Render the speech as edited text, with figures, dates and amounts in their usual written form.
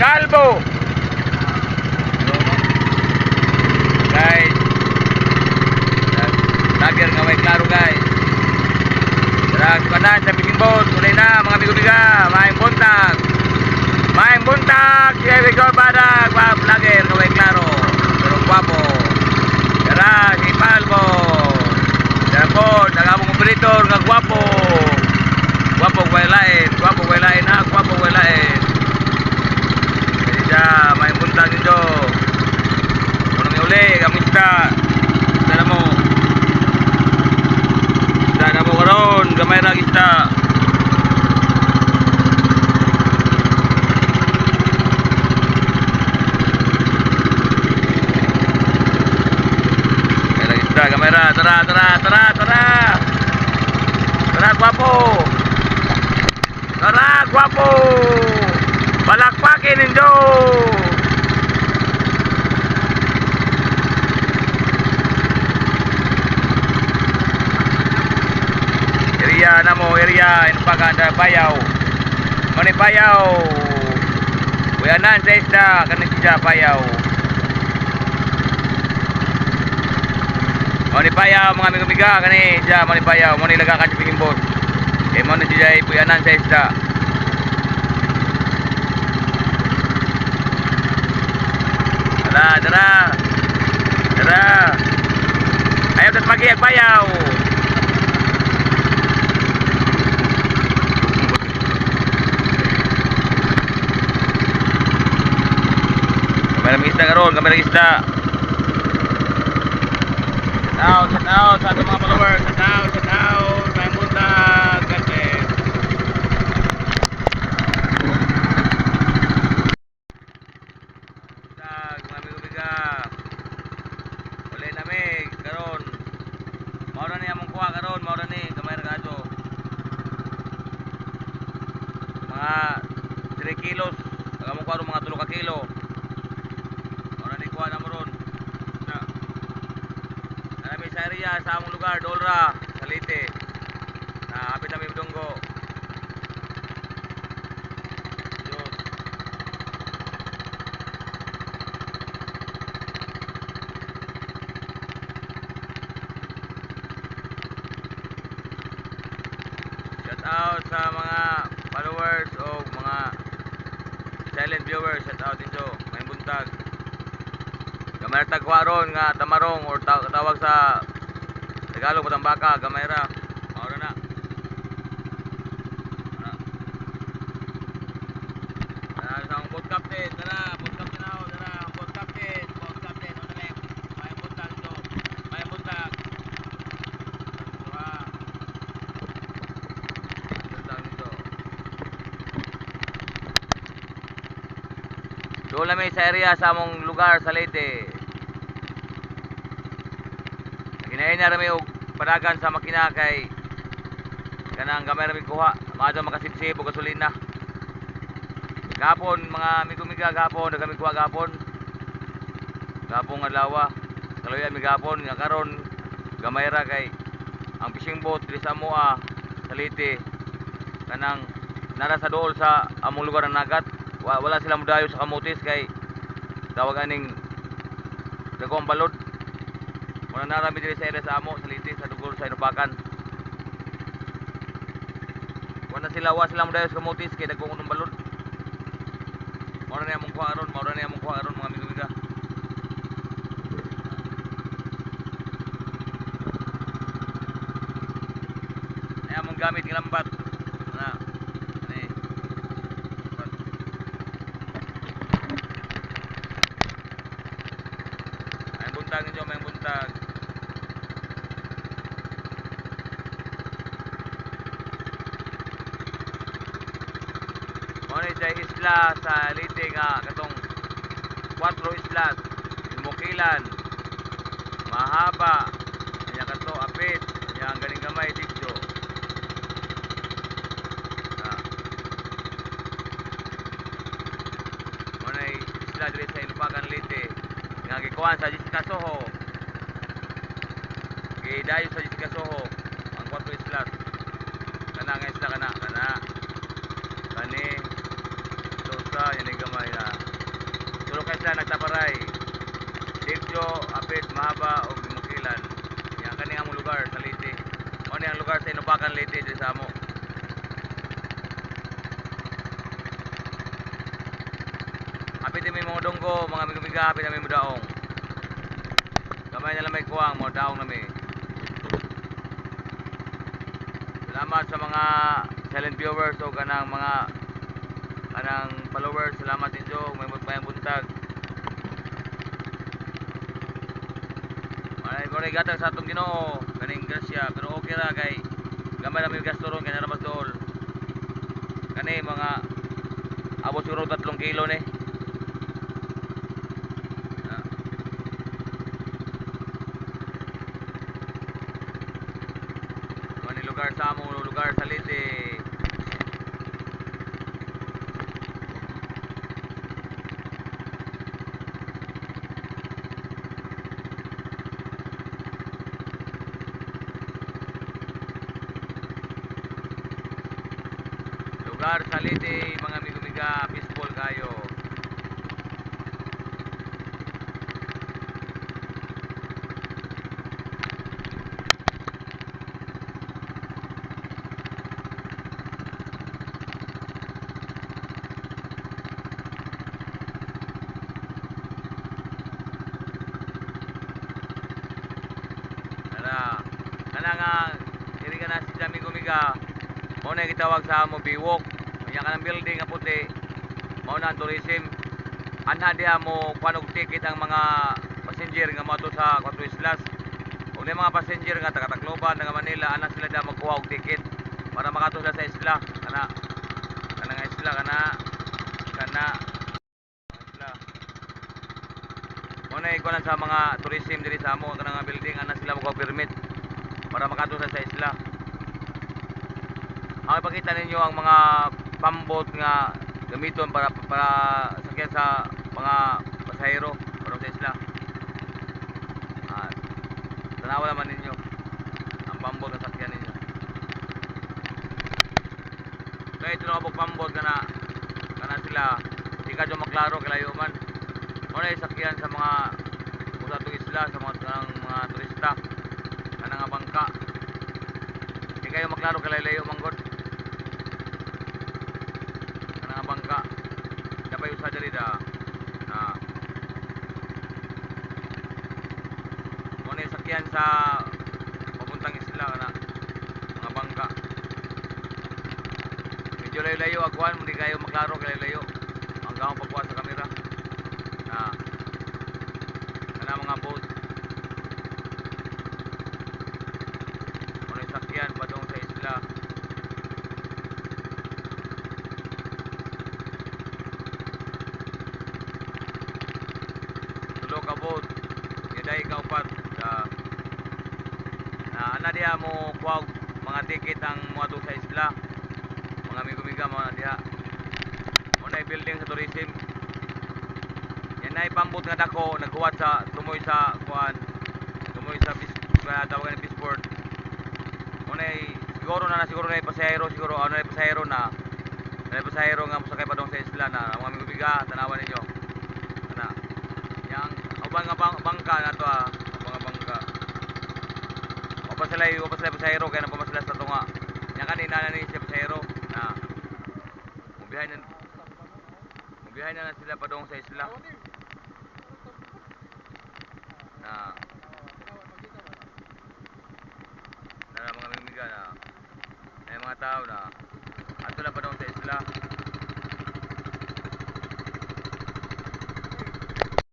Kalbo. Guys, lager nga may klaro guys. Darag kanan sa fishing boat. Kulay na mga amigo-amiga. Maayong buntag. Maayong buntag. Siya Victor Badag. Lager nga may klaro. Pero guwapo. Darag, si Palmo. Darag, nagabong operator nga guwapo. Guwapo wailain. Guwapo wailain ha. Guwapo wailain. Jadi siya, maayong buntag nito. Kung nang uli, kamista. Sana mo karon gamay ra isda. Gamay ra, tara guwapo. Tara guwapo. Balakpakin nindo. Area Inupaganda Bayaw. Mani Bayaw. Kuyanan sa isda kanang isda Bayaw. Mani Bayaw mga amigo-amiga kani isda mani Bayaw, mani lagakan sa fishing boat. Mani siya kuyanan sa isda. Tara. Ayaw tat magiag Bayaw. Kamera isda karon, kamera isda. Shout out sa ating mga followers. Shout out. May buntag kasi. Buntag, mga amigo-amiga. Uli namig karon. Maura ni among kuha karon, maura ni kamera kadto. Mga 3 kilos. Among kuha mga 3 ka kilo. Na mo ron na sa area sa among lugar Dolra Salite na hapit na may dunggo Diyos. Shout out sa mga followers o mga silent viewers. Shout out dito may buntag. Gamay ra tagwaron nga tamarong or tawag sa Tagalog patambaka, gamay ra. Maura na. Sa boat captain, boat captain ako, boat captain, ano na may buntag to. May buntag. Buntag nito. Doon lang may sa area sa among lugar sa Leyte. Ginahin na rami og padagan sa makina kay kanang gamay rami kuha. Maadto makasipsip og gasolina. Gapon mga amigo-amiga gapon kami kuha gapon. Gapon adlaw. Kaloy mi gapon nga karon gamay ra kay ang fishing boat diri sa Moa sa Leyte kanang nara sa dool sa among lugar ng nagat. Wala sila mudayo sa kamutis kay tawag aning dagong balod. Wala narami diri sa area sa amo sa Leyte sa dugol sa Inupakan. Wala sila mudayo sa kamutis kay dagong unong balod. Maura na among kuha aron mga amigo-amiga. Ay among gamit ng lambat. Buntag ninyo, may buntag. Muna sa isla sa Leyte nga katong 4 islas. Mukilan, Mahaba, kanya kato apit, kanya ang galing gamay dito. Muna isla diri sa Inupakan Leyte. Nga gikuhan sa Jessica Soho. Gidayo sa Jessica Soho ang 4 islas. Kana nga isla kana kani Sosa yan gamay na siya nagtaparay. Digyo, apit, mahaba, o mukilan. Yan, kani ang lugar sa Leyte. O ang lugar sa Inupakan, Leyte, dito sa amo. Apit yung mga donggo, mga miga-miga, apit yung mga daong. Gamay na lang may kuwang, mga daong na may. Salamat sa mga silent viewers o kanang mga followers. Salamat ninyo, may buntag. Maray gatag sa atong Ginoo, kaning grasya, pero okay ra kay gamay ra may gasto ron kay naramas dool. Kani mga abot siguro 3 kilo ni. Ah. Mani lugar sa amo, lugar sa Leyte. Lugar sa Leyte, mga amigo-miga, peaceful kayo. Kana nga diri ka na si amigo-miga. Mao na gitawag sa amo biwok. Nya kanang building nga puti. Mao na ang tourism. Anha diha mo kuan og ticket ang mga passenger nga moto sa Quatro Islas. Ug ni mga passenger nga taga Tacloban, taga Manila, ana sila diha magkuha og ticket para makato sila sa isla. Kana nga isla kana isla. Mao na ikuan sa mga tourism diri sa amo kanang nga building ana sila magkuha permit para makato sila sa isla. Ang ipakita ninyo ang mga pambot nga gamiton para sakyan sa mga pasahero para sa isla. Tanawa naman ninyo ang pambot na sakyan ninyo. Kaya ito na kabog pambot kana sila di ka dyan maklaro kilayo man. Muna sakyan sa mga usatong isla sa mga turista kana nga bangka. Di kayo maklaro kilayo manggod. Bangka dapat usaha diri da muna sakyan sa papuntang isla na mga bangka medyo layo-layo agwan hindi kayo maklaro kay layo hanggang pagkuha sa kamera na mga boat muna sakyan padong sa isla. Kabot yaday kaupat ana diha mo kuwag mga ticket ang mga sa isla mga amigo-miga mga diha unay building sa tourism yan ay pambot nga dako nagkuwat sa tumoy sa tawagan ng Peaceport unay siguro na pasahero siguro na pasahero nga mosakay padong sa isla na mga amigo-miga tanawan ninyo yang ubang nga bangka na to mga bangka papasalay pasahero kaya napamasala sa tunga nya kanina na ni siya pasahero na mubiyahin na sila padong sa isla na mga mimiga na mga tao na ato na padong sa isla.